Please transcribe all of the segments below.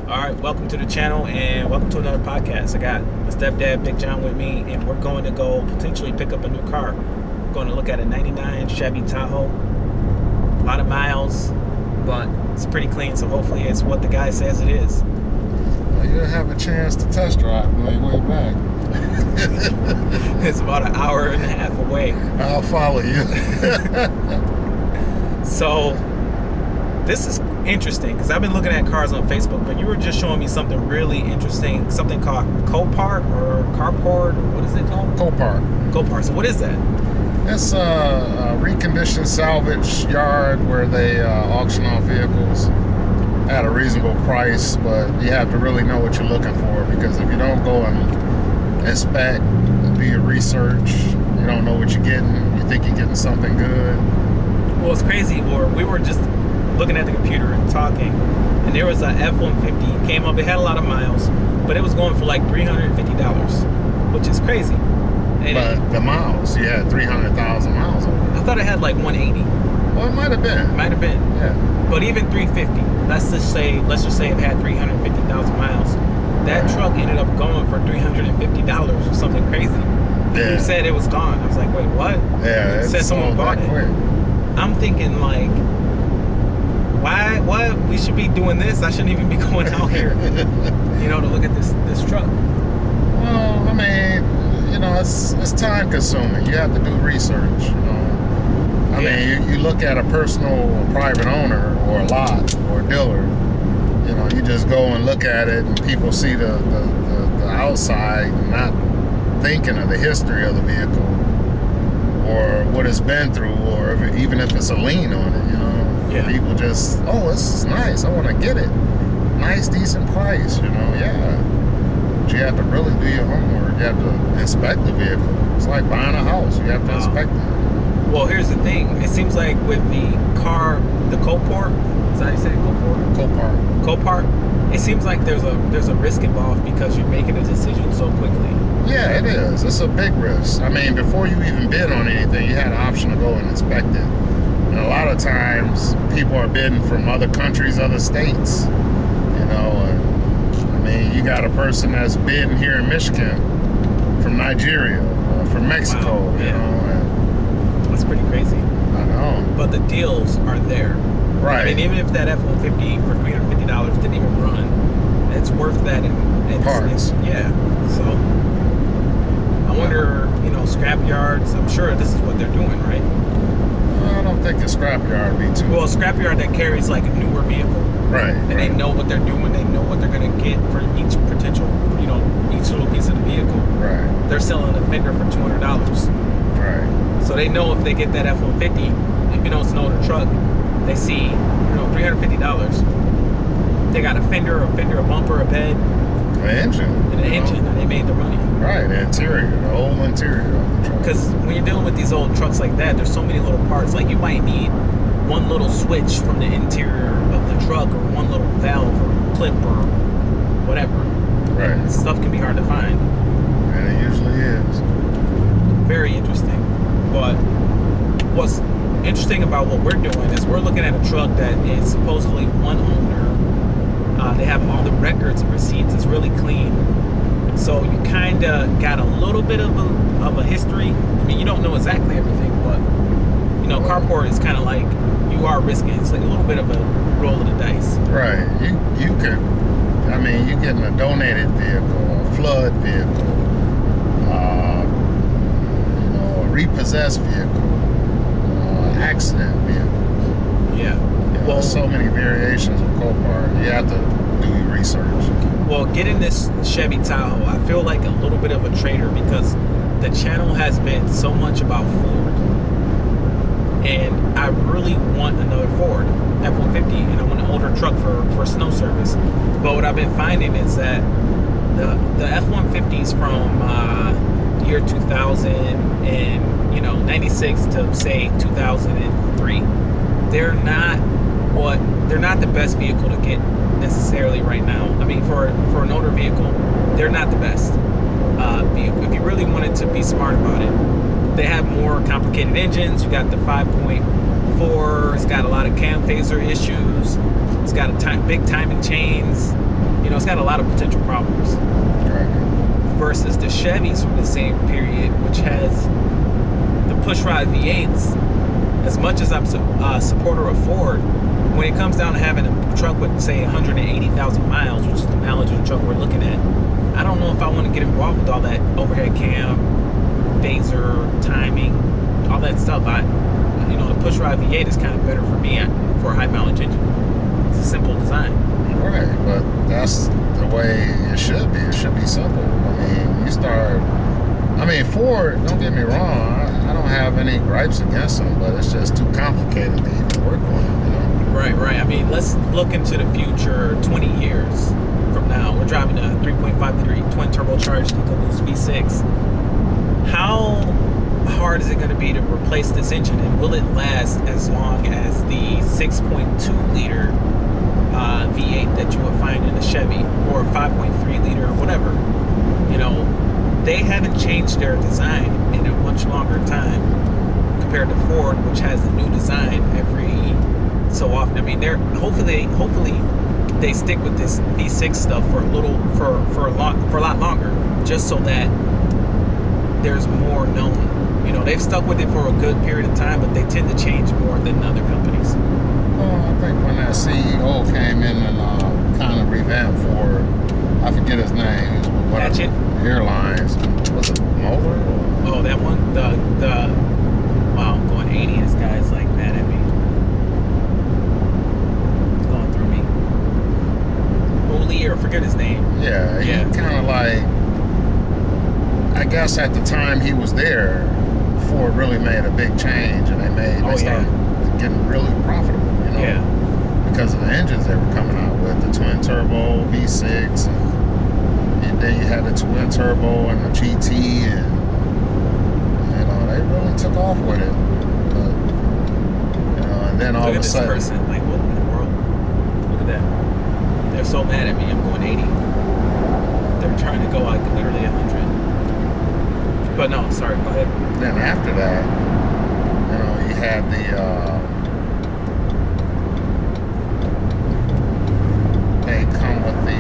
All right, welcome to the channel and welcome to another podcast. I got my stepdad, Big John, with me, and we're going to go potentially pick up a new car. We're going to look at a 99 Chevy Tahoe. A lot of miles, but it's pretty clean, so hopefully it's what the guy says it is. Well, you'll have a chance to test drive on your way back. It's about an hour and a half away. I'll follow you. So, this is interesting because I've been looking at cars on Facebook, but you were just showing me something really interesting, something called Copart or Carport, or what is it called? Copart. So what is that? It's a reconditioned salvage yard where they auction off vehicles at a reasonable price, but you have to really know what you're looking for, because if you don't go and inspect, do your research, you don't know what you're getting, you think you're getting something good. Well, it's crazy. We were just looking at the computer and talking, and there was a F-150 came up. It had a lot of miles, but it was going for like $350, which is crazy. And But the miles, you had 300,000 miles on it. I thought it had like 180. Well, it might have been. Might have been. Yeah. But even 350. Let's just say it had 350,000 miles. That truck ended up going for $350 or something crazy. Yeah. You said it was gone. I was like, wait, what? Yeah, It said someone bought it. quick. I'm thinking like, why we should be doing this? I shouldn't even be going out here, to look at this truck. Well, I mean, it's time consuming. You have to do research, I mean, you look at a personal or private owner or a lot or a dealer, you just go and look at it, and people see the outside, not thinking of the history of the vehicle or what it's been through, or even if it's a lien on it, Yeah. People just, this is nice, I want to get it. Nice, decent price, yeah. But you have to really do your homework. You have to inspect the vehicle. It's like buying a house. You have to inspect it. Well, here's the thing. It seems like with the car, the Copart, is that how you say it? Copart. It seems like there's a risk involved because you're making a decision so quickly. Yeah, it is. It's a big risk. I mean, before you even bid on anything, you had an option to go and inspect it. And a lot of times, people are bidding from other countries, other states. I mean, you got a person that's bidding here in Michigan from Nigeria or from Mexico. Wow, yeah. And That's pretty crazy. I know. But the deals are there. Right. I mean, even if that F-150 for $350 didn't even run, it's worth that in Parts. Yeah. So I wonder, scrap yards. I'm sure this is what they're doing, right? I don't think a scrapyard would be too. Well, a scrapyard that carries like a newer vehicle. Right. And they know what they're doing. They know what they're going to get for each potential, each little piece of the vehicle. Right. They're selling a fender for $200. Right. So they know if they get that F-150, if it's an older truck, they see, $350. They got a fender, a bumper, a bed, The engine. and an engine, and they made the money. Right. The interior, the whole interior of the truck. Because when you're dealing with these old trucks like that, there's so many little parts. Like you might need one little switch from the interior of the truck, or one little valve or clip or whatever. Right. Stuff can be hard to find. And it usually is. Very interesting. But what's interesting about what we're doing is we're looking at a truck that is supposedly one owner. They have all the records and receipts. It's really clean. So you kind of got a little bit of a history. I mean, you don't know exactly everything, but Carport is kind of like you are risking. It's like a little bit of a roll of the dice. Right. You could. I mean, you're getting a donated vehicle, a flood vehicle, a repossessed vehicle, an accident vehicle. Yeah. Well, there's so many variations of Copart. You have to do your research. Well, getting this Chevy Tahoe, I feel like a little bit of a traitor because the channel has been so much about Ford. And I really want another Ford F-150, and I want an older truck for snow service. But what I've been finding is that the F-150s from year 2000 and 96 to say 2003, they're not the best vehicle to get necessarily right now. I mean, for an older vehicle, they're not the best vehicle. If you really wanted to be smart about it, they have more complicated engines. You got the 5.4. It's got a lot of cam phaser issues. It's got big timing chains. it's got a lot of potential problems. Right. Versus the Chevys from the same period, which has the pushrod V8s. As much as I'm a supporter of Ford, when it comes down to having a truck with, say, 180,000 miles, which is the mileage of the truck we're looking at, I don't know if I want to get involved with all that overhead cam, phaser, timing, all that stuff. The pushrod V8 is kind of better for me for a high mileage engine. It's a simple design. Right, but that's the way it should be. It should be simple. Ford, don't get me wrong, I don't have any gripes against them, but it's just too complicated to even work on, Right. Let's look into the future 20 years from now. We're driving a 3.5 liter twin turbocharged EcoBoost V6. How hard is it going to be to replace this engine, and will it last as long as the 6.2 liter V8 that you would find in a Chevy, or 5.3 liter, or whatever? They haven't changed their design in a much longer time compared to Ford, which has a new design every so often. They're hopefully they stick with this V6 stuff for a lot longer, just so that there's more known. They've stuck with it for a good period of time, but they tend to change more than other companies. Well, I think when that CEO came in and kind of revamped Ford, I forget his name. Hatchet? Airlines. Was it Moller? Oh, that one? Wow, I'm going 80. This guy's like mad at me. It's going through me. Mulally, or forget his name. Yeah, he kind of like, I guess at the time he was there, Ford really made a big change, and they started getting really profitable, Yeah. because of the engines they were coming out with, the twin turbo V6, and then you had the twin turbo and the GT, and they really took off with it. But, and then all of a sudden, look at this person, like, what in the world? Look at that. They're so mad at me. I'm going 80. They're trying to go like literally 100. But no, sorry, go ahead. Then after that, you had they come with the,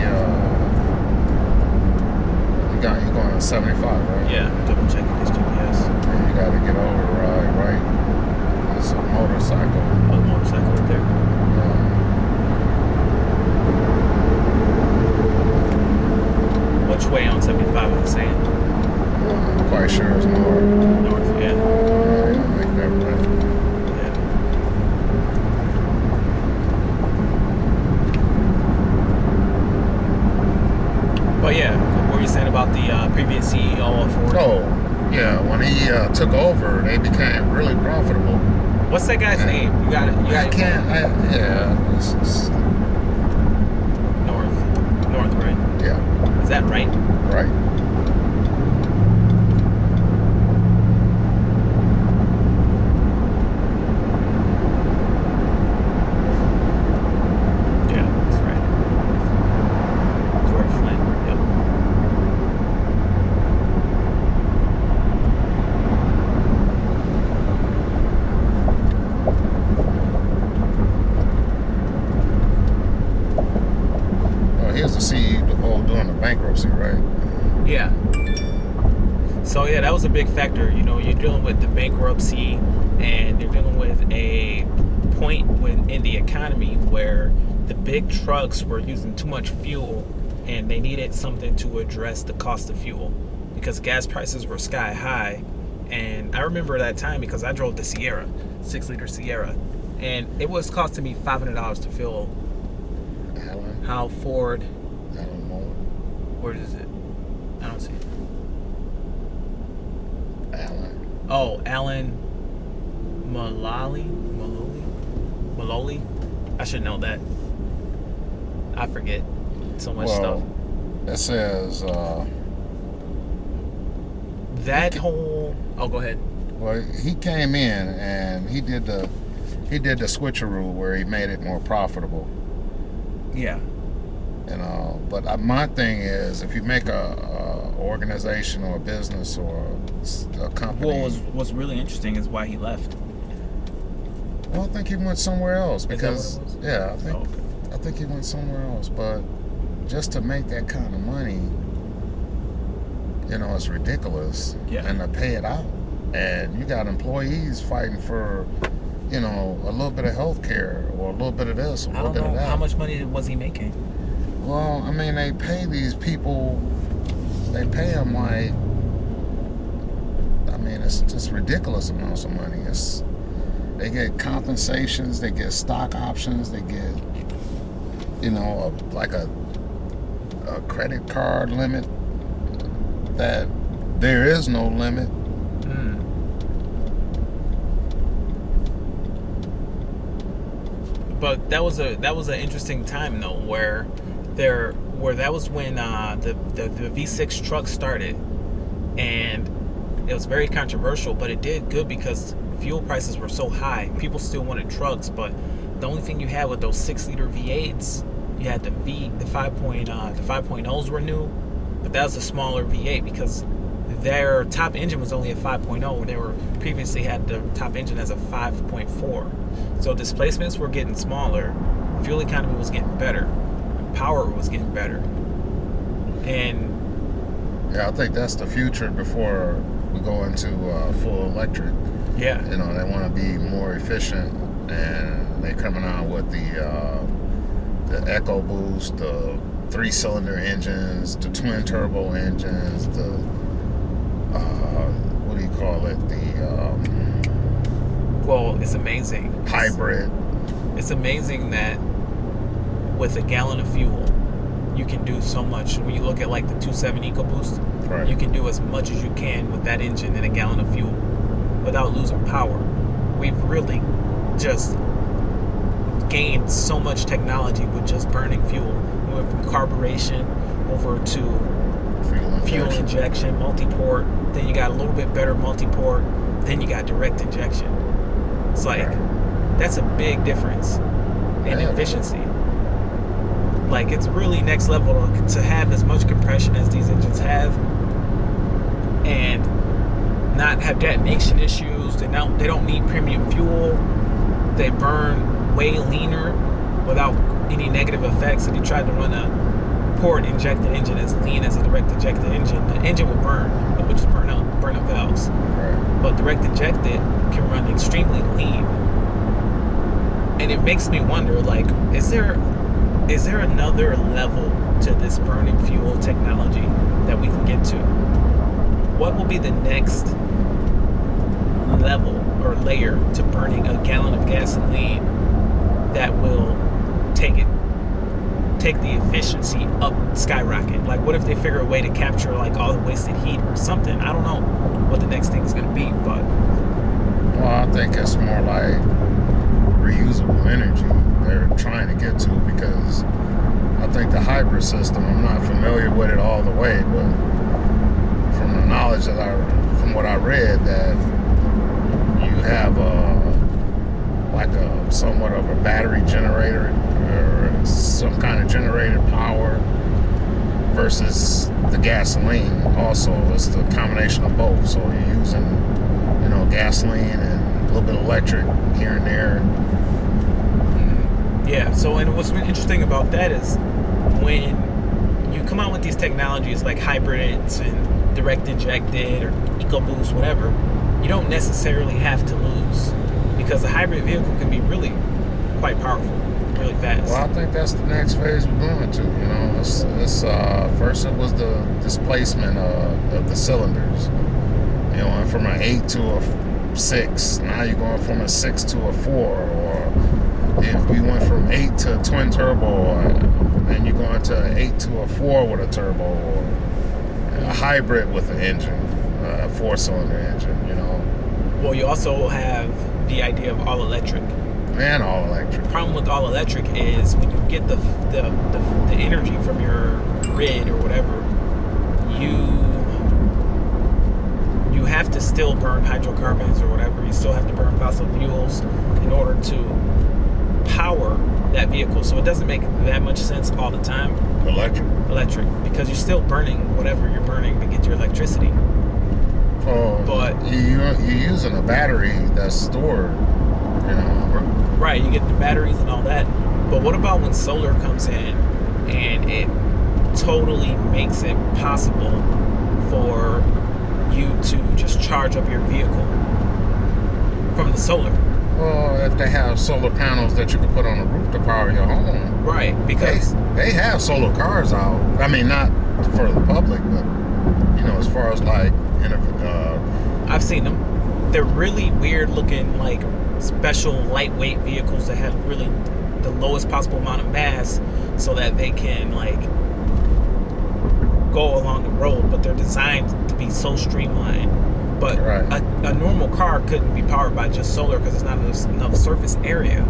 you're going to 75, right? Yeah, double checking his GPS. And you got to get over, right? It's a motorcycle. Oh, the motorcycle right there. Which way on 75 is it saying? I'm quite sure it's north. North, yeah. Make that right. Yeah. But yeah, what were you saying about the previous CEO of Ford? Oh, yeah. When he took over, they became really profitable. What's that guy's name? You got it. I can't. It's North, right? Yeah. Is that right? Right. Here's the CEO during the bankruptcy, right? Yeah. So yeah, that was a big factor. You're dealing with the bankruptcy, and you're dealing with a point in the economy where the big trucks were using too much fuel, and they needed something to address the cost of fuel because gas prices were sky high. And I remember that time because I drove the Sierra, 6-liter Sierra, and it was costing me $500 to fill. How Ford? I don't know. Where is it? I don't see it. Alan. Oh, Alan Mulally. I should know that. I forget so much stuff. It says that whole. Oh, go ahead. Well, he came in and he did the switcheroo where he made it more profitable. Yeah. But my thing is, if you make a organization or a business or a company. Well, what's really interesting is why he left. Well, I think he went somewhere else because is that what it was? I think he went somewhere else. But just to make that kind of money, it's ridiculous. Yeah. And to pay it out. And you got employees fighting for, a little bit of health care or a little bit of this, a little bit of that. How much money was he making? Well, I mean, they pay these people, they pay them like, I mean, it's just ridiculous amounts of money. They get compensations, they get stock options, they get, like a credit card limit that there is no limit. But that was an interesting time though, where that was when the V6 truck started, and it was very controversial, but it did good because fuel prices were so high. People still wanted trucks, but the only thing you had with those 6-liter V8s, you had the 5.0s were new, but that was a smaller V8 because their top engine was only a 5.0 when they were previously had the top engine as a 5.4. So displacements were getting smaller, fuel economy was getting better, power was getting better, and yeah, I think that's the future before we go into full electric. Yeah, they want to be more efficient, and they're coming out with the EcoBoost, the 3-cylinder engines, the twin turbo engines, the what do you call it? Well, it's amazing. Hybrid. It's amazing that with a gallon of fuel, you can do so much. When you look at like the 2.7 EcoBoost, right, you can do as much as you can with that engine in a gallon of fuel without losing power. We've really just gained so much technology with just burning fuel. We went from carburation over to fuel injection, multi-port. Then you got a little bit better multi-port. Then you got direct injection. It's like, that's a big difference in efficiency. Like, it's really next level to have as much compression as these engines have and not have detonation issues. They don't need premium fuel. They burn way leaner without any negative effects. If you tried to run a port injected engine as lean as a direct injected engine, the engine will burn. It would just burn up valves. Right. But direct injected can run extremely lean. And it makes me wonder, like, is there another level to this burning fuel technology that we can get to? What will be the next level or layer to burning a gallon of gasoline that will take the efficiency up skyrocket? Like, what if they figure a way to capture like all the wasted heat or something? I don't know what the next thing is going to be, but I think it's more like reusable energy they're trying to get to, because I think the hybrid system, I'm not familiar with it all the way, but from the knowledge from what I read, that you have somewhat of a battery generator or some kind of generated power versus the gasoline. Also, it's the combination of both. So you're using, gasoline and a little bit of electric here and there. Yeah. So, and what's been interesting about that is when you come out with these technologies like hybrids and direct injected or EcoBoost, whatever, you don't necessarily have to lose, because a hybrid vehicle can be really quite powerful, really fast. Well, I think that's the next phase we're going to. First it was the displacement of the cylinders. Went from an 8 to a 6. Now you're going from a 6 to a 4. Or if we went from 8 to twin turbo, and you're going to 8 to a 4 with a turbo, or a hybrid with an engine, a 4-cylinder engine. Well, you also have the idea of all electric. And all electric. The problem with all electric is when you get the energy from your grid or whatever, you have to still burn hydrocarbons or whatever. You still have to burn fossil fuels in order to power that vehicle. So it doesn't make that much sense all the time. Electric, because you're still burning whatever you're burning to get your electricity. Oh, but you're using a battery that's stored, Right, you get the batteries and all that. But what about when solar comes in and it totally makes it possible for you to just charge up your vehicle from the solar. Well, if they have solar panels that you can put on the roof to power your home. Right, because they have solar cars out. I mean, not for the public, but as far as like, I've seen them. They're really weird looking, like special lightweight vehicles that have really the lowest possible amount of mass, so that they can like go along the road, but they're designed to be so streamlined. But right. a normal car couldn't be powered by just solar because there's not enough surface area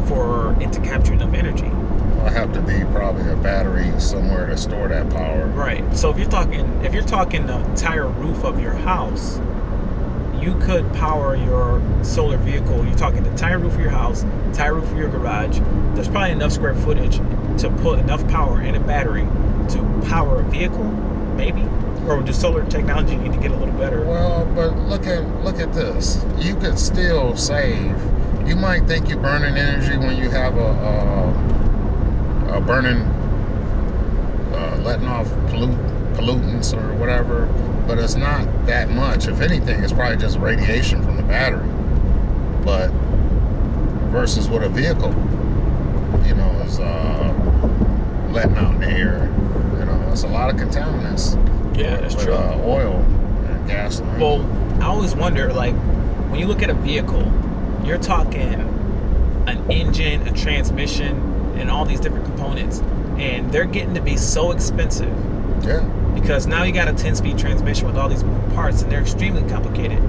for it to capture enough energy. Well, have to be probably a battery somewhere to store that power. Right. So if you're talking the entire roof of your house, you could power your solar vehicle. You're talking the entire roof of your house, entire roof of your garage. There's probably enough square footage to put enough power in a battery to power a vehicle, maybe. Or does solar technology need to get a little better? Well, but look at this. You could still save. You might think you're burning energy when you have a burning, letting off pollutants or whatever, but it's not that much. If anything, it's probably just radiation from the battery. But versus with a vehicle, is letting out in the air. It's a lot of contaminants. Yeah, that's true. Oil and gasoline. Well, I always wonder, like, when you look at a vehicle, you're talking an engine, a transmission, and all these different components, and they're getting to be so expensive. Yeah. Because now you got a 10-speed transmission with all these moving parts, and they're extremely complicated.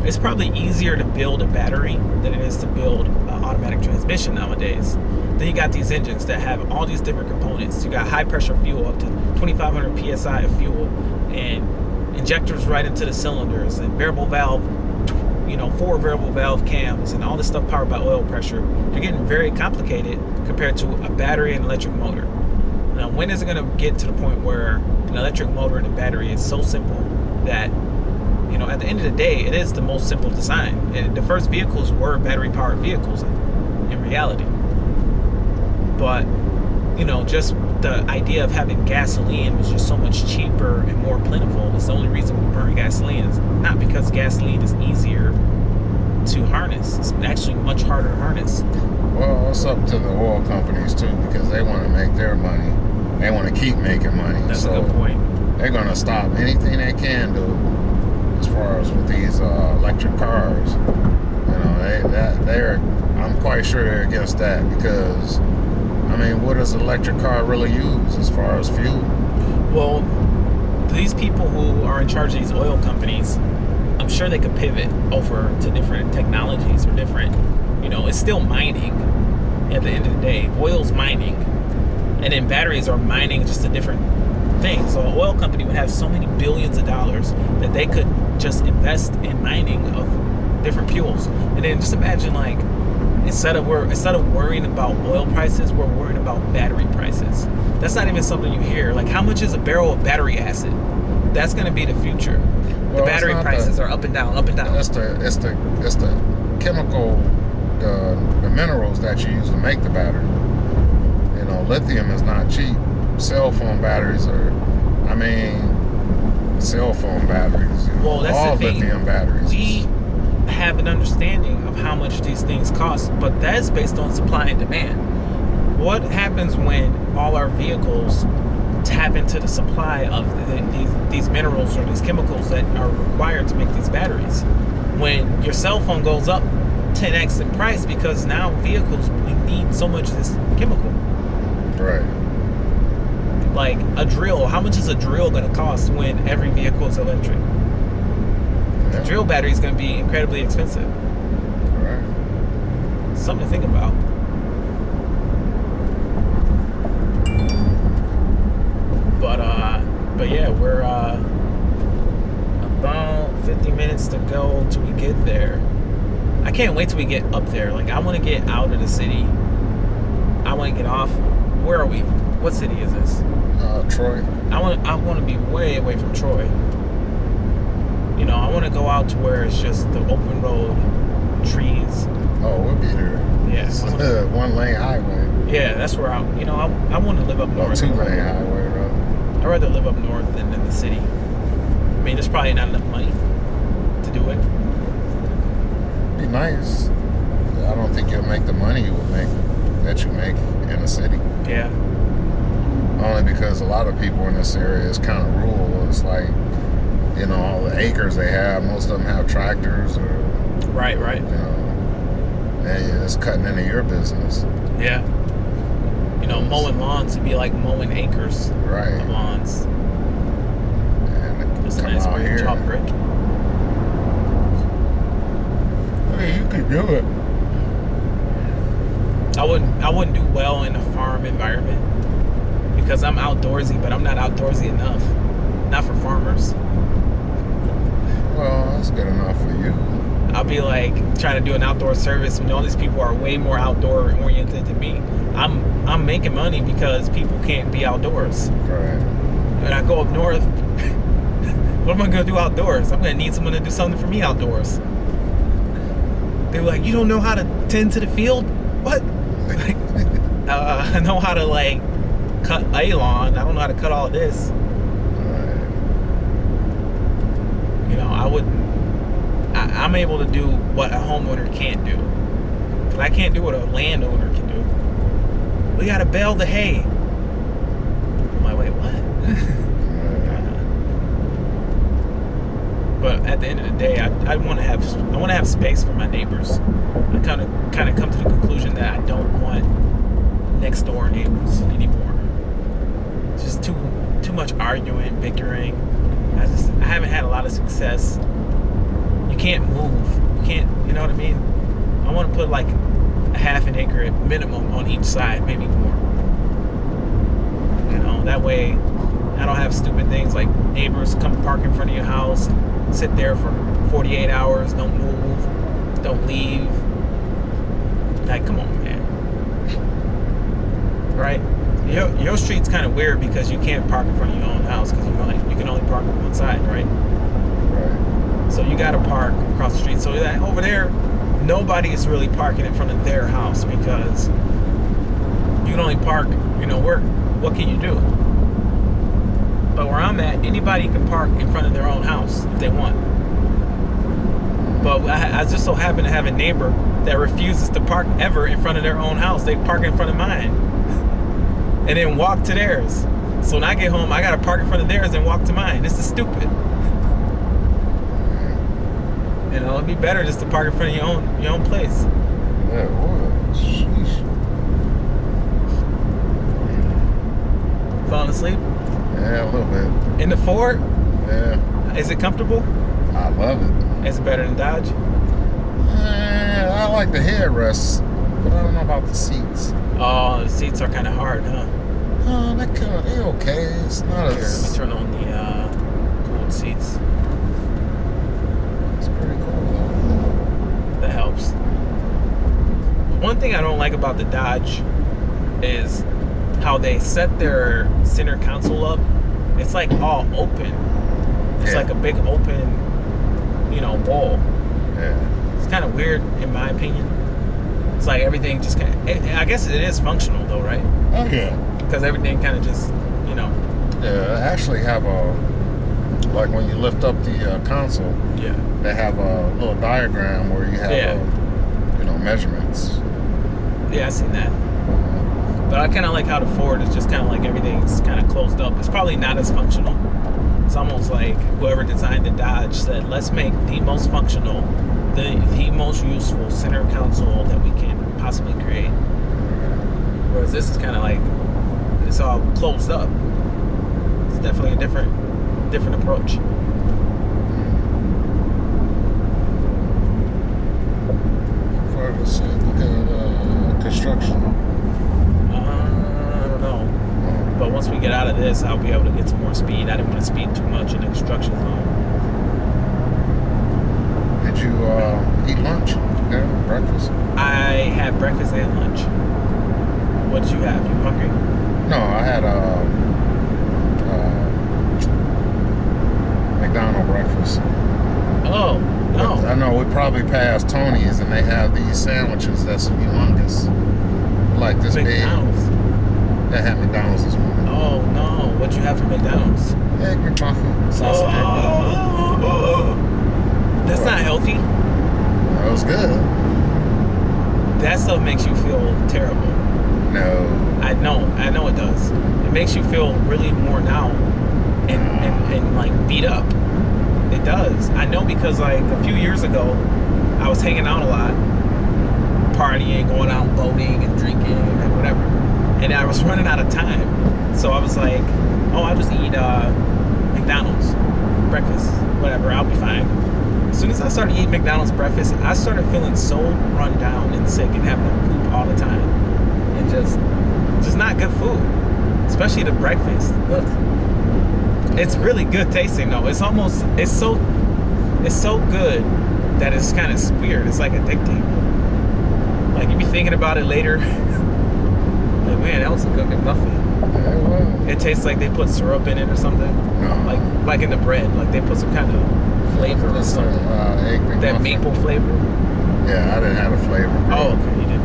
It's probably easier to build a battery than it is to build an automatic transmission nowadays. Then you got these engines that have all these different components. You got high pressure fuel up to 2,500 psi of fuel, and injectors right into the cylinders, and variable valve, 4 variable valve cams, and all this stuff powered by oil pressure. You're getting very complicated compared to a battery and electric motor. Now, when is it going to get to the point where an electric motor and a battery is so simple that, at the end of the day, it is the most simple design? And the first vehicles were battery-powered vehicles in reality. But, just the idea of having gasoline was just so much cheaper and more plentiful. It's the only reason we burn gasoline. It's not because gasoline is easier to harness. It's actually much harder to harness. Well, it's up to the oil companies too, because they want to make their money. They want to keep making money. That's a good point. They're going to stop anything they can do as far as with these electric cars. I'm quite sure they're against that, because what does an electric car really use as far as fuel? Well, these people who are in charge of these oil companies, I'm sure they could pivot over to different technologies or different, it's still mining at the end of the day. Oil's mining, and then batteries are mining just a different thing. So an oil company would have so many billions of dollars that they could just invest in mining of different fuels. And then just imagine, like, instead of worrying about oil prices, we're worrying about battery prices. That's not even something you hear. Like, how much is a barrel of battery acid? That's going to be the future. The battery prices are up and down, up and down. It's the chemical, the minerals that you use to make the battery. Lithium is not cheap. Cell phone batteries are, cell phone batteries. Well, that's all the thing. Lithium batteries. We have an understanding of how much these things cost, but that is based on supply and demand. What happens when all our vehicles tap into the supply of these minerals or these chemicals that are required to make these batteries? When your cell phone goes up 10x in price because now vehicles, we need so much of this chemical. Right. Like a drill, how much is a drill going to cost when every vehicle is electric? The drill battery is going to be incredibly expensive. Right. Something to think about. But yeah, we're about 50 minutes to go till we get there. I can't wait till we get up there. Like, I want to get out of the city. I want to get off. Where are we? What city is this? Troy. I want to be way away from Troy. I want to go out to where it's just the open road, trees. Oh, we'll be there. Yeah. One lane highway. Yeah, that's where I want to live up north. 2-lane highway, bro. I'd rather live up north than in the city. I mean, there's probably not enough money to do it. Be nice. I don't think you'll make the money you make in a city. Yeah. Only because a lot of people in this area is kind of rural. It's like, you know, all the acres they have, most of them have tractors or... Right. You know, and it's cutting into your business. Yeah. You know, mowing lawns would be like mowing acres Right. of lawns. And Just a come nice out big here. chop brick. I mean, you could do it. I wouldn't do well in a farm environment because I'm outdoorsy, but I'm not outdoorsy enough. Not for farmers. Well, that's good enough for you. I'll be like trying to do an outdoor service when all these people are way more outdoor oriented than me. I'm making money because people can't be outdoors. Right. When I go up north, what am I gonna do outdoors? I'm gonna need someone to do something for me outdoors. They were like, you don't know how to tend to the field? What? I know how to like cut a lawn. I don't know how to cut all of this. Right. You know, I'm able to do what a homeowner can't do. But I can't do what a landowner can do. We gotta bale the hay. I'm like, wait, what? But at the end of the day, I want to have space for my neighbors. I kind of come to the conclusion that I don't want next door neighbors anymore. It's just too much arguing, bickering. I haven't had a lot of success. You can't move. You can't, you know what I mean? I want to put like a half an acre at minimum on each side, maybe more. You know, that way I don't have stupid things like neighbors come park in front of your house, sit there for 48 hours, don't move, don't leave. Like, come on, man. Right? Your street's kind of weird because you can't park in front of your own house because you can only park on one side, right? Right. So you got to park across the street. So that over there, nobody is really parking in front of their house because you can only park, you know, what can you do? But where I'm at, anybody can park in front of their own house if they want. But I just so happen to have a neighbor that refuses to park ever in front of their own house. They park in front of mine and then walk to theirs. So when I get home, I gotta park in front of theirs and walk to mine. This is stupid. You know, it'd be better just to park in front of your own place. Yeah, boy. Sheesh. Falling asleep? Yeah, a little bit. In the Ford? Yeah. Is it comfortable? I love it. Is it better than Dodge? I like the headrests, but I don't know about the seats. Oh, the seats are kind of hard, huh? They're okay. It's not Here, let me turn on the cooled seats. It's pretty cool. That helps. One thing I don't like about the Dodge is how they set their center console up. It's like all open. It's like a big open, you know, wall. Yeah. It's kind of weird in my opinion. It's like everything just kind of, I guess it is functional though, right? Oh, yeah. Because everything kind of just, you know. Yeah, I actually have like when you lift up the console, Yeah. they have a little diagram where you have, measurements. Yeah, I seen that. But I kind of like how the Ford is just kind of like everything's kind of closed up. It's probably not as functional. It's almost like whoever designed the Dodge said, let's make the most functional, the most useful center console that we can possibly create. Whereas this is kind of like, it's all closed up. It's definitely a different approach. Look at construction. I don't know. But once we get out of this, I'll be able to get some more speed. I didn't want to speed too much in the construction zone. Did you eat lunch? Yeah, breakfast? I had breakfast and lunch. What did you have? You hungry? No, I had McDonald's breakfast. Oh, no. I know we probably passed Tony's and they have these sandwiches that's humongous. Like this big. McDonald's. They had McDonald's this morning. Oh, no. What'd you have from McDonald's? Egg McMuffin. Sausage egg McMuffin. That's not healthy. That was good. That stuff makes you feel terrible. No. I know it does. It makes you feel really worn out and like beat up. It does. I know because like a few years ago, I was hanging out a lot, partying, going out boating and drinking and whatever. And I was running out of time. So I was like, oh, I'll just eat McDonald's breakfast, whatever, I'll be fine. As soon as I started eating McDonald's breakfast, I started feeling so run down and sick and having to poop all the time. And just not good food. Especially the breakfast. Ugh. It's really good tasting though. It's so good that it's kind of weird. It's like addicting. Like you be thinking about it later. Like, man, that was a good McMuffin. Yeah, well. It tastes like they put syrup in it or something. No. Like in the bread. Like they put some kind of flavor or something. Egg McMuffin. That maple flavor. Yeah, I didn't have a flavor. Oh, okay, you did.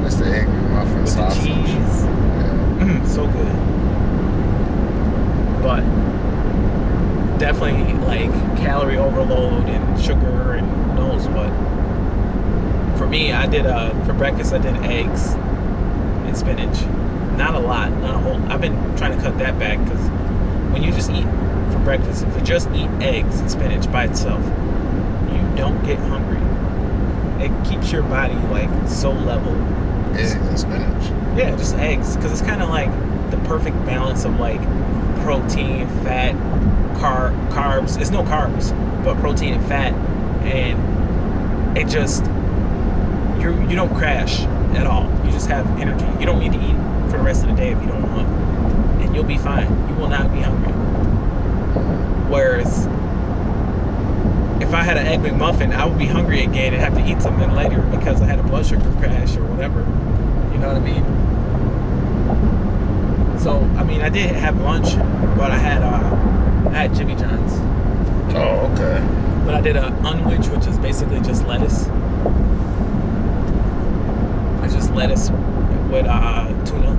It's the egg McMuffin With sausage. the cheese. Yeah. So good. But definitely like calorie overload and sugar and who knows what. For me, I did for breakfast I did eggs and spinach. Not a lot, not a whole. I've been trying to cut that back because when you just eat for breakfast, if you just eat eggs and spinach by itself, you don't get hungry. It keeps your body like so level. Eggs and spinach. Yeah, just eggs, because it's kind of like the perfect balance of like protein, fat, carbs. It's no carbs, but protein and fat, and it just you don't crash at all. You just have energy. You don't need to eat for the rest of the day if you don't want, and you'll be fine. You will not be hungry. Whereas if I had an egg McMuffin, I would be hungry again and have to eat something later because I had a blood sugar crash or whatever. You know what I mean? So, I mean, I did have lunch, but I had Jimmy John's. Oh, okay. But I did a unwich, which is basically just lettuce. It's just lettuce with tuna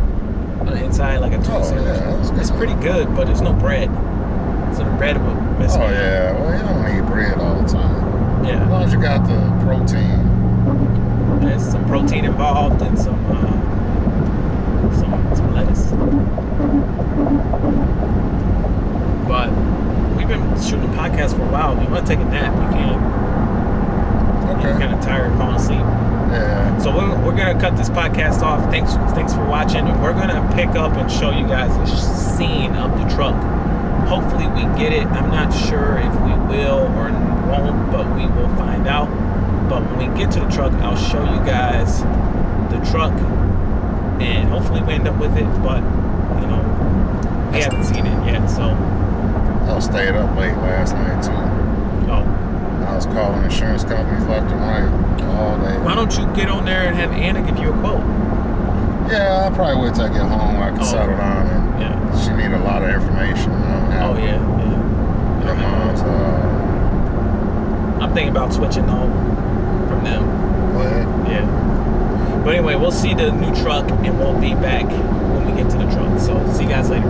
on the inside, like a tuna sandwich. Yeah, that's good. It's pretty good, but there's no bread. So the bread will mess me up. Yeah. Well, you don't eat bread all the time. Yeah. As long as you got the protein. There's some protein involved and some lettuce. But we've been shooting a podcast for a while. If you want to take a nap, you can. Okay. You're kind of tired, falling asleep. Yeah. So we're gonna cut this podcast off. Thanks for watching, and we're gonna pick up and show you guys the scene of the truck. Hopefully we get it. I'm not sure if we will or won't, but we will find out. But when we get to the truck, I'll show you guys the truck, and hopefully we end up with it. But you know, we haven't seen it yet, so. I stayed up late last night too. Oh. I was calling insurance companies left and right all day. Why don't you get on there and have Anna give you a quote? Yeah, I'll probably wait till I get home. I can settle down and she need a lot of information. Yeah. Her mom's. I'm thinking about switching over from them. What? Yeah. But anyway, we'll see the new truck and we'll be back when we get to the truck. So see you guys later.